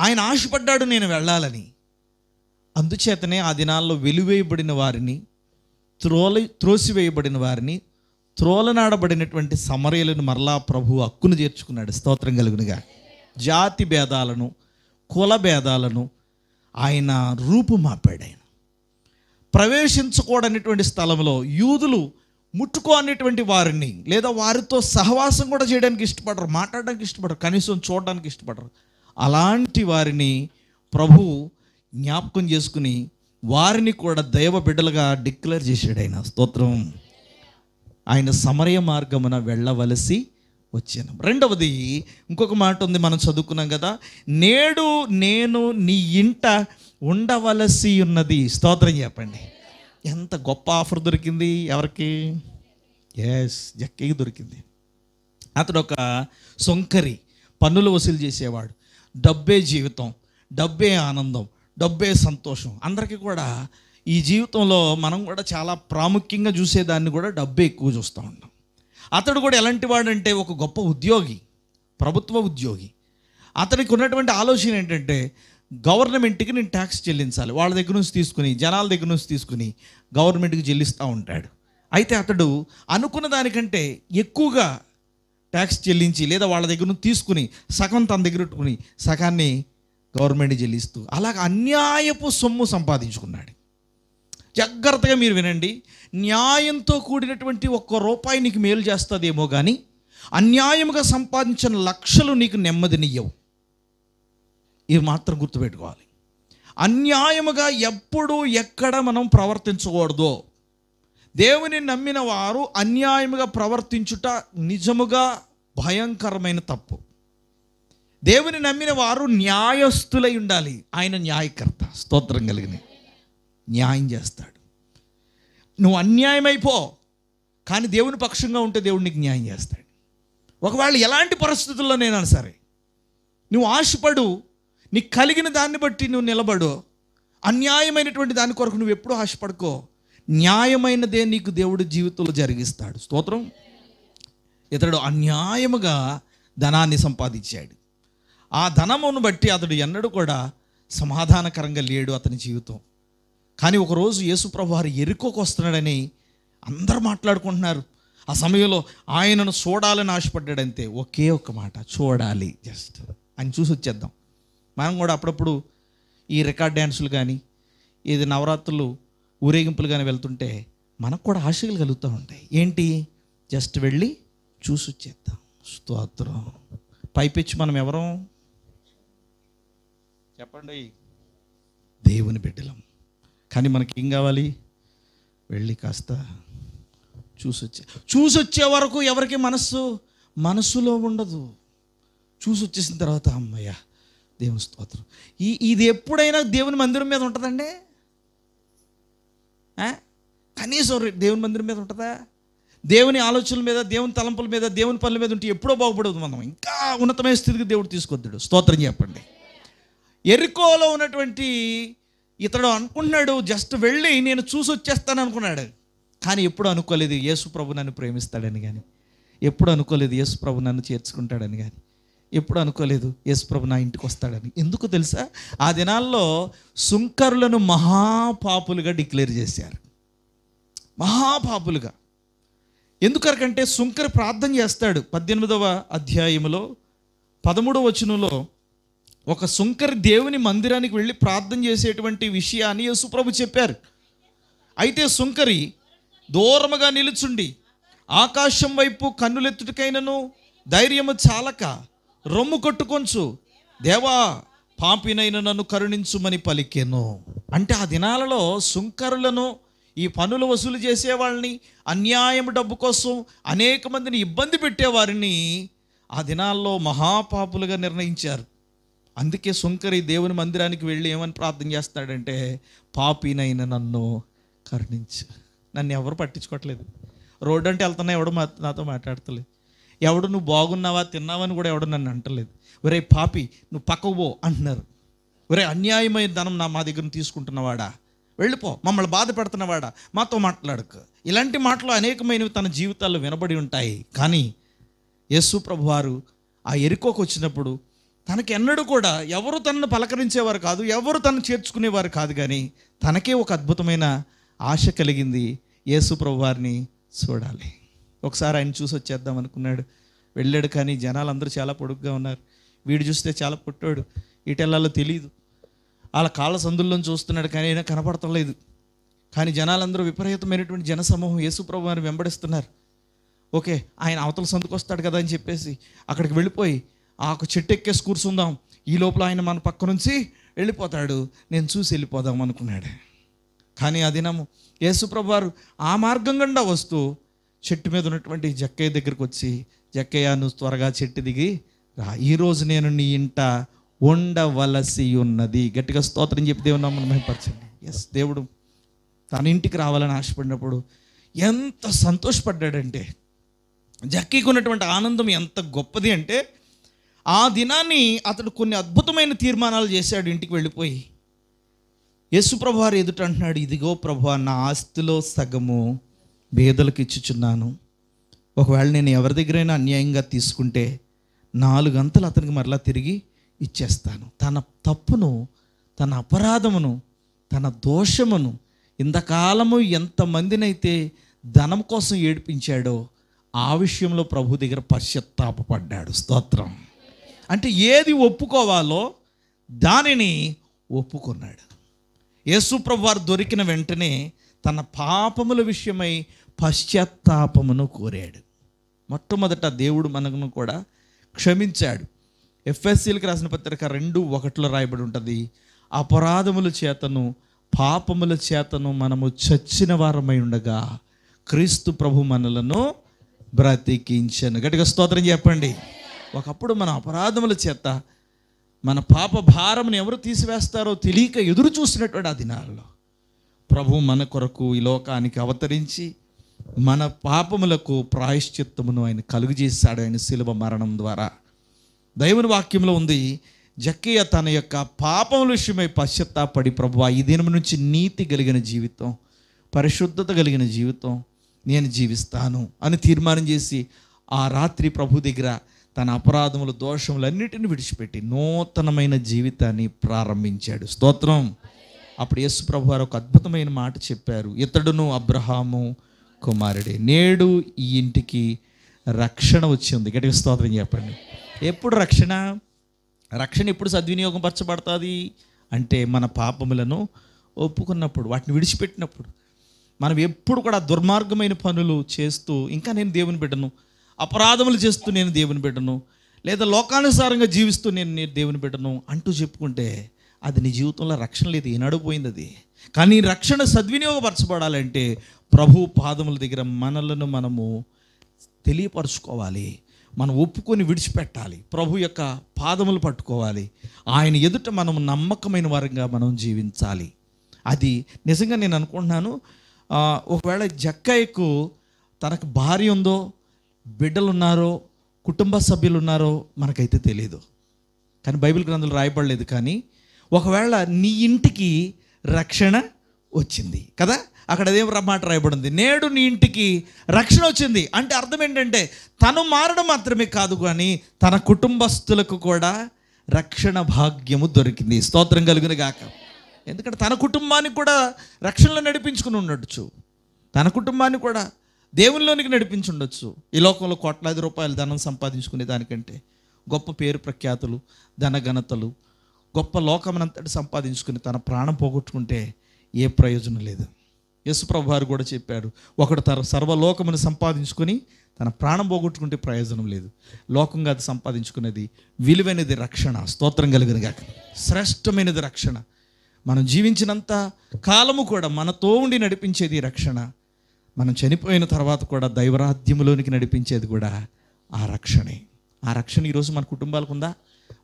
ఆయన ఆశపడ్డాడు నేను వెళ్ళాలని. అందుచేతనే ఆ దినాల్లో వెలివేయబడిన వారిని, త్రోసివేయబడిన వారిని, త్రోలనాడబడినటువంటి సమరయులను మరలా ప్రభు హక్కును చేర్చుకున్నాడు. స్తోత్రం కలుగునుగా. జాతి భేదాలను, కుల భేదాలను ఆయన రూపుమాపాడు. ఆయన ప్రవేశించకూడనటువంటి స్థలంలో యూదులు ముట్టుకోనటువంటి వారిని, లేదా వారితో సహవాసం కూడా చేయడానికి ఇష్టపడరు, మాట్లాడడానికి ఇష్టపడరు, కనీసం చూడడానికి ఇష్టపడరు. అలాంటి వారిని ప్రభు జ్ఞాపకం చేసుకుని వారిని కూడా దైవ బిడ్డలుగా డిక్లేర్ చేశాడు ఆయన. స్తోత్రం. ఆయన సమరయ మార్గమున వెళ్ళవలసి వచ్చాను. రెండవది ఇంకొక మాట ఉంది, మనం చదువుకున్నాం కదా, నేడు నేను నీ ఇంట ఉండవలసి ఉన్నది. స్తోత్రం చెప్పండి. ఎంత గొప్ప ఆఫర్ దొరికింది ఎవరికి? జక్కయ్యకి దొరికింది. అతడు ఒక సొంకరి, పన్నులు వసూలు చేసేవాడు. డబ్బే జీవితం, డబ్బే ఆనందం, డబ్బే సంతోషం. అందరికీ కూడా ఈ జీవితంలో మనం కూడా చాలా ప్రాముఖ్యంగా చూసేదాన్ని కూడా డబ్బే ఎక్కువ చూస్తూ ఉంటాం. అతడు కూడా ఎలాంటి వాడంటే ఒక గొప్ప ఉద్యోగి, ప్రభుత్వ ఉద్యోగి. అతనికి ఉన్నటువంటి ఆలోచన ఏంటంటే, గవర్నమెంట్కి నేను ట్యాక్స్ చెల్లించాలి. వాళ్ళ దగ్గర నుంచి తీసుకుని, జనాల దగ్గర నుంచి తీసుకుని గవర్నమెంట్కి చెల్లిస్తూ ఉంటాడు. అయితే అతడు అనుకున్న దానికంటే ఎక్కువగా ట్యాక్స్ చెల్లించి, లేదా వాళ్ళ దగ్గర నుంచి తీసుకుని సగం తన దగ్గర పెట్టుకుని సగాన్ని గవర్నమెంట్కి చెల్లిస్తూ అలాగ అన్యాయపు సొమ్ము సంపాదించుకున్నాడు. జాగ్రత్తగా మీరు వినండి. న్యాయంతో కూడినటువంటి ₹1 నీకు మేలు చేస్తుందేమో కానీ అన్యాయముగా సంపాదించిన లక్షలు నీకు నెమ్మదినియ్యవు. ఇవి మాత్రం గుర్తుపెట్టుకోవాలి. అన్యాయముగా ఎప్పుడు ఎక్కడ మనం ప్రవర్తించకూడదో. దేవుని నమ్మిన వారు అన్యాయముగా ప్రవర్తించుట నిజముగా భయంకరమైన తప్పు. దేవుని నమ్మిన వారు న్యాయస్తులై ఉండాలి. ఆయన న్యాయకర్త. స్తోత్రం కలిగిన న్యాయం చేస్తాడు. నువ్వు అన్యాయమైపో, కానీ దేవుని పక్షంగా ఉంటే దేవుడు నీకు న్యాయం చేస్తాడు. ఒకవేళ ఎలాంటి పరిస్థితుల్లోనైనా సరే నువ్వు ఆశపడు, నీకు కలిగిన దాన్ని బట్టి నువ్వు నిలబడు. అన్యాయమైనటువంటి దాని కొరకు నువ్వు ఎప్పుడూ ఆశపడుకో. న్యాయమైనదే నీకు దేవుడు జీవితంలో జరిగిస్తాడు. స్తోత్రం. ఇతడు అన్యాయముగా ధనాన్ని సంపాదించాడు. ఆ ధనమును బట్టి అతడు ఎన్నడూ కూడా సమాధానకరంగా లేడు అతని జీవితం. కానీ ఒకరోజు యేసుప్రభు వారు ఎరికోకు వస్తున్నాడని అందరూ మాట్లాడుకుంటున్నారు. ఆ సమయంలో ఆయనను చూడాలని ఆశపడ్డాడంతే. ఒకే ఒక్క మాట, చూడాలి. జస్ట్ ఆయన చూసి వచ్చేద్దాం. మనం కూడా అప్పుడప్పుడు ఈ రికార్డ్ డ్యాన్సులు కానీ, ఏది నవరాత్రులు ఊరేగింపులు కానీ వెళ్తుంటే మనకు కూడా ఆశలు కలుగుతూ ఉంటాయి. ఏంటి? జస్ట్ వెళ్ళి చూసి వచ్చేద్దాం. స్తోత్రం. పైపెచ్చి మనం ఎవరం చెప్పండి? దేవుని బిడ్డలం. కానీ మనకి ఏం కావాలి? వెళ్ళి కాస్త చూసొచ్చే వరకు ఎవరికి మనస్సులో ఉండదు. చూసి వచ్చేసిన తర్వాత అమ్మయ్య దేవుని స్తోత్రం. ఇది ఎప్పుడైనా దేవుని మందిరం మీద ఉంటుందండి? కనీసం దేవుని మందిరం మీద ఉంటుందా? దేవుని ఆలోచనల మీద, దేవుని తలంపుల మీద, దేవుని పనుల మీద ఉంటే ఎప్పుడో బాగుపడదు. మనం ఇంకా ఉన్నతమైన స్థితికి దేవుడు తీసుకొద్దాడు. స్తోత్రం చెప్పండి. ఎరికోలో ఉన్నటువంటి ఇతడు అనుకున్నాడు, జస్ట్ వెళ్ళి నేను చూసి వచ్చేస్తాను అనుకున్నాడు. కానీ ఎప్పుడు అనుకోలేదు యేసు ప్రభు నన్ను ప్రేమిస్తాడని, కానీ ఎప్పుడు అనుకోలేదు యేసు ప్రభు నన్ను చేర్చుకుంటాడని, కానీ ఎప్పుడు అనుకోలేదు యేసు ప్రభు నా ఇంటికి వస్తాడని. ఎందుకు తెలుసా? ఆ దినాల్లో సుంకరులను మహాపాపులుగా డిక్లేర్ చేశారు. మహాపాపులుగా. ఎందుకంటే సుంకరి ప్రార్థన చేస్తాడు. 18వ అధ్యాయములో 13వ వచనంలో ఒక సుంకరి దేవుని మందిరానికి వెళ్ళి ప్రార్థన చేసేటువంటి విషయాన్ని యేసుప్రభు చెప్పారు. అయితే సుంకరి దూరముగా నిలుచుండి ఆకాశం వైపు కన్నులెత్తుటికైనను ధైర్యము చాలక రొమ్ము కొట్టుకొంచు, దేవా పాపినైన నన్ను కరుణించుమని పలికెను. అంటే ఆ దినాలలో సుంకరులను, ఈ పన్నులు వసూలు చేసేవాళ్ళని, అన్యాయం డబ్బు కోసం అనేక మందిని ఇబ్బంది పెట్టేవారిని ఆ దినాల్లో మహాపాపులుగా నిర్ణయించారు. అందుకే సుంకరి దేవుని మందిరానికి వెళ్ళి ఏమని ప్రార్థన చేస్తాడంటే, పాపినైన నన్ను కరుణించు. నన్ను ఎవరు పట్టించుకోవట్లేదు. రోడ్డు అంటే వెళ్తున్నా ఎవడు నాతో మాట్లాడతలేదు. ఎవడు నువ్వు బాగున్నావా తిన్నావని కూడా ఎవడు నన్ను అంటలేదు. ఒరే పాపి నువ్వు పక్కకు పో అంటున్నారు. ఒరే అన్యాయమైన ధనం మా దగ్గర తీసుకుంటున్నవాడా, వెళ్ళిపో, మమ్మల్ని బాధ పెడుతున్నవాడా, మాతో మాట్లాడకు. ఇలాంటి మాటలు అనేకమైనవి తన జీవితాల్లో వినబడి ఉంటాయి. కానీ యేసు ప్రభువారు ఆ యెరికోకు వచ్చినప్పుడు తనకి ఎన్నడూ కూడా ఎవరు తనను పలకరించేవారు కాదు, ఎవరు తనను చేర్చుకునేవారు కాదు. కానీ తనకే ఒక అద్భుతమైన ఆశ కలిగింది, యేసు ప్రభువారిని చూడాలి. ఒకసారి ఆయన చూసి వచ్చేద్దాం అనుకున్నాడు. వెళ్ళాడు. కానీ జనాలు అందరూ చాలా పొడుగ్గా ఉన్నారు. వీడు చూస్తే చాలా పుట్టాడు, ఇటెల్లాలో తెలియదు. వాళ్ళ కాళ్ళ సందుల్లో చూస్తున్నాడు కానీ అయినా కనపడతలేదు. కానీ జనాలందరూ విపరీతమైనటువంటి జనసమూహం యేసు ప్రభువారిని వెంబడిస్తున్నారు. ఓకే, ఆయన అవతల సందుకు వస్తాడు కదా అని చెప్పేసి అక్కడికి వెళ్ళిపోయి ఆ ఒక చెట్టు ఎక్కేసి కూర్చుందాం, ఈ లోపల ఆయన మన పక్క నుంచి వెళ్ళిపోతాడు, నేను చూసి వెళ్ళిపోదాం అనుకున్నాడు. కానీ ఆ దినము యేసు ప్రభువారు ఆ మార్గం గుండా వస్తూ చెట్టు మీద ఉన్నటువంటి జక్కయ్య దగ్గరికి వచ్చి, జక్కయ్య నువ్వు త్వరగా చెట్టు దిగి రా, ఈరోజు నేను నీ ఇంట ఉండవలసి ఉన్నది. గట్టిగా స్తోత్రం చెప్పి దేవుని నామమున మహిమపరచండి. ఎస్, దేవుడు తన ఇంటికి రావాలని ఆశపడినప్పుడు ఎంత సంతోషపడ్డాడంటే, జక్కీకి ఉన్నటువంటి ఆనందం ఎంత గొప్పది అంటే, ఆ దినాన్ని అతడు కొన్ని అద్భుతమైన తీర్మానాలు చేశాడు. ఇంటికి వెళ్ళిపోయి యేసు ప్రభువారు ఎదుట అంటున్నాడు, ఇదిగో ప్రభువా, నా ఆస్తిలో సగము పేదలకు ఇచ్చుచున్నాను. ఒకవేళ నేను ఎవరి దగ్గరైనా అన్యాయంగా తీసుకుంటే 4 గంటలు అతనికి మరలా తిరిగి ఇచ్చేస్తాను. తన తప్పును, తన అపరాధమును, తన దోషమును ఇంతకాలము ఎంతమందినైతే ధనం కోసం ఏడిపించాడో ఆ విషయంలో ప్రభు దగ్గర పశ్చాత్తాపపడ్డాడు. స్తోత్రం. అంటే ఏది ఒప్పుకోవాలో దానిని ఒప్పుకున్నాడు. యేసు ప్రభువారు దొరికిన వెంటనే తన పాపముల విషయమై పశ్చాత్తాపమును కోరాడు. మొట్టమొదట దేవుడు మనను కూడా క్షమించాడు. ఎఫ్ఎస్సీలకు రాసిన పత్రిక 2:1 రాయబడి ఉంటుంది, అపరాధముల చేతను పాపముల చేతను మనము చచ్చిన వారమై ఉండగా క్రీస్తు ప్రభు మనలను బ్రతికించెను. గట్టిగా స్తోత్రం చెప్పండి. ఒకప్పుడు మన అపరాధముల చేత మన పాప భారమును ఎవరు తీసివేస్తారో తెలియక ఎదురు చూసినటువంటి ఆ దినాల్లో ప్రభు మన కొరకు ఈ లోకానికి అవతరించి మన పాపములకు ప్రాయశ్చిత్తమును ఆయన కలుగజేశాడు ఆయన శిలువ మరణం ద్వారా. దేవుని వాక్యంలో ఉంది, జక్కయ్య తన యొక్క పాపముల విషయమై పశ్చాత్తాపడి, ప్రభువా ఈ దినం నుంచి నీతి కలిగిన జీవితం, పరిశుద్ధత కలిగిన జీవితం నేను జీవిస్తాను అని తీర్మానం చేసి ఆ రాత్రి ప్రభు దగ్గర తన అపరాధములు, దోషములన్నిటిని విడిచిపెట్టి నూతనమైన జీవితాన్ని ప్రారంభించాడు. స్తోత్రం. అప్పుడు యేసు ప్రభు వారు ఒక అద్భుతమైన మాట చెప్పారు, ఇతడును అబ్రహాము కుమారుడే, నేడు ఈ ఇంటికి రక్షణ వచ్చింది. గట్టిగా స్తోత్రం చెప్పండి. ఎప్పుడు రక్షణ? రక్షణ ఎప్పుడు సద్వినియోగం పరచబడుతుంది అంటే మన పాపములను ఒప్పుకున్నప్పుడు, వాటిని విడిచిపెట్టినప్పుడు. మనం ఎప్పుడు కూడా దుర్మార్గమైన పనులు చేస్తూ ఇంకా నేను దేవుని బిడ్డను, అపరాధములు చేస్తూ నేను దేవుని బిడ్డను, లేదా లోకానుసారంగా జీవిస్తూ నేను దేవుని బిడ్డను అంటూ చెప్పుకుంటే అది నీ జీవితంలో రక్షణ లేదు, ఈనాడు పోయింది అది. కానీ రక్షణ సద్వినియోగపరచబడాలంటే ప్రభు పాదముల దగ్గర మనలను మనము తెలియపరచుకోవాలి, మనం ఒప్పుకొని విడిచిపెట్టాలి, ప్రభు యొక్క పాదములు పట్టుకోవాలి, ఆయన ఎదుట మనం నమ్మకమైన వారంగా మనం జీవించాలి. అది నిజంగా నేను అనుకుంటున్నాను, ఒకవేళ జక్కయ్యకు తనకు భార్య ఉందో, బిడ్డలు ఉన్నారో, కుటుంబ సభ్యులు ఉన్నారో మనకైతే తెలియదు, కానీ బైబిల్ గ్రంథంలో రాయబడలేదు. కానీ ఒకవేళ నీ ఇంటికి రక్షణ వచ్చింది కదా, అక్కడ అదే మాట రాయబడింది, నేడు నీ ఇంటికి రక్షణ వచ్చింది. అంటే అర్థం ఏంటంటే తను మారడం మాత్రమే కాదు, కానీ తన కుటుంబస్తులకు కూడా రక్షణ భాగ్యము దొరికింది. స్తోత్రం కలుగును గాక. ఎందుకంటే తన కుటుంబానికి కూడా రక్షణలో నడిపించుకుని ఉండొచ్చు, తన కుటుంబాన్ని కూడా దేవునిలోనికి నడిపించి ఉండొచ్చు. ఈ లోకంలో కోట్లాది రూపాయలు ధనం సంపాదించుకునే దానికంటే గొప్ప పేరు ప్రఖ్యాతులు, ధనఘనతలు, గొప్ప లోకమనంతటి సంపాదించుకుని తన ప్రాణం పోగొట్టుకుంటే ఏ ప్రయోజనం లేదు. యేసు ప్రభువారు కూడా చెప్పాడు, ఒకడు తన సర్వలోకమును సంపాదించుకొని తన ప్రాణం పోగొట్టుకుంటే ప్రయోజనం లేదు. లోకంగా అది సంపాదించుకునేది విలువైనది రక్షణ. స్తోత్రం కలుగును గాక. శ్రేష్టమైనది రక్షణ. మనం జీవించినంత కాలము కూడా మనతో ఉండి నడిపించేది రక్షణ. మనం చనిపోయిన తర్వాత కూడా దైవరాజ్యములోనికి నడిపించేది కూడా ఆ రక్షణే. ఆ రక్షణ ఈరోజు మన కుటుంబాలకు ఉందా?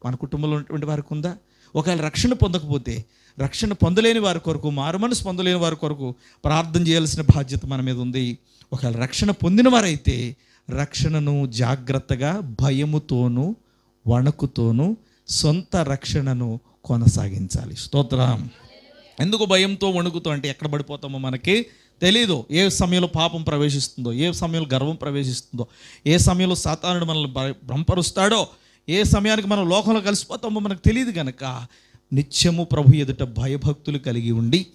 మన కుటుంబంలో ఉన్నటువంటి వారికి ఉందా? ఒకవేళ రక్షణ పొందకపోతే, రక్షణ పొందలేని వారి కొరకు, మారుమనసు పొందలేని వారి కొరకు ప్రార్థన చేయాల్సిన బాధ్యత మన మీద ఉంది. ఒకవేళ రక్షణ పొందిన వారైతే రక్షణను జాగ్రత్తగా భయముతోనూ వణకుతోనూ సొంత రక్షణను కొనసాగించాలి. స్తోత్రం. ఎందుకు భయంతో వణుకుతో అంటే ఎక్కడ పడిపోతామో మనకి తెలీదు. ఏ సమయంలో పాపం ప్రవేశిస్తుందో, ఏ సమయంలో గర్వం ప్రవేశిస్తుందో, ఏ సమయంలో సాతానుడు మనల్ని భ్రమపరుస్తాడో, ఏ సమయానికి మనం లోకంలో కలిసిపోతామో మనకు తెలియదు కనుక నిత్యము ప్రభు ఎదుట భయభక్తులు కలిగి ఉండి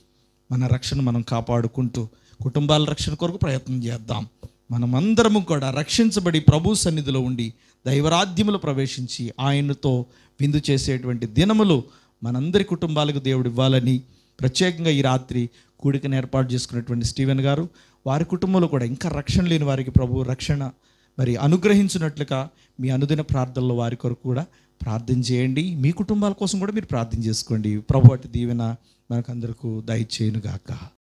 మన రక్షణ మనం కాపాడుకుంటూ కుటుంబాల రక్షణ కొరకు ప్రయత్నం చేద్దాం. మనమందరము కూడా రక్షించబడి ప్రభు సన్నిధిలో ఉండి దైవరాజ్యములు ప్రవేశించి ఆయనతో విందు చేసేటువంటి దినములు మనందరి కుటుంబాలకు దేవుడు ఇవ్వాలని ప్రత్యేకంగా ఈ రాత్రి కూడికను ఏర్పాటు చేసుకున్నటువంటి స్టీవెన్ గారు, వారి కుటుంబంలో కూడా ఇంకా రక్షణ లేని వారికి ప్రభు రక్షణ మరి అనుగ్రహించినట్లుగా మీ అనుదిన ప్రార్థనలో వారి కొరకు కూడా ప్రార్థన చేయండి. మీ కుటుంబాల కోసం కూడా మీరు ప్రార్థన చేసుకోండి. ప్రభు అటు దీవెన మనకందరకు దయచేయునుగాక.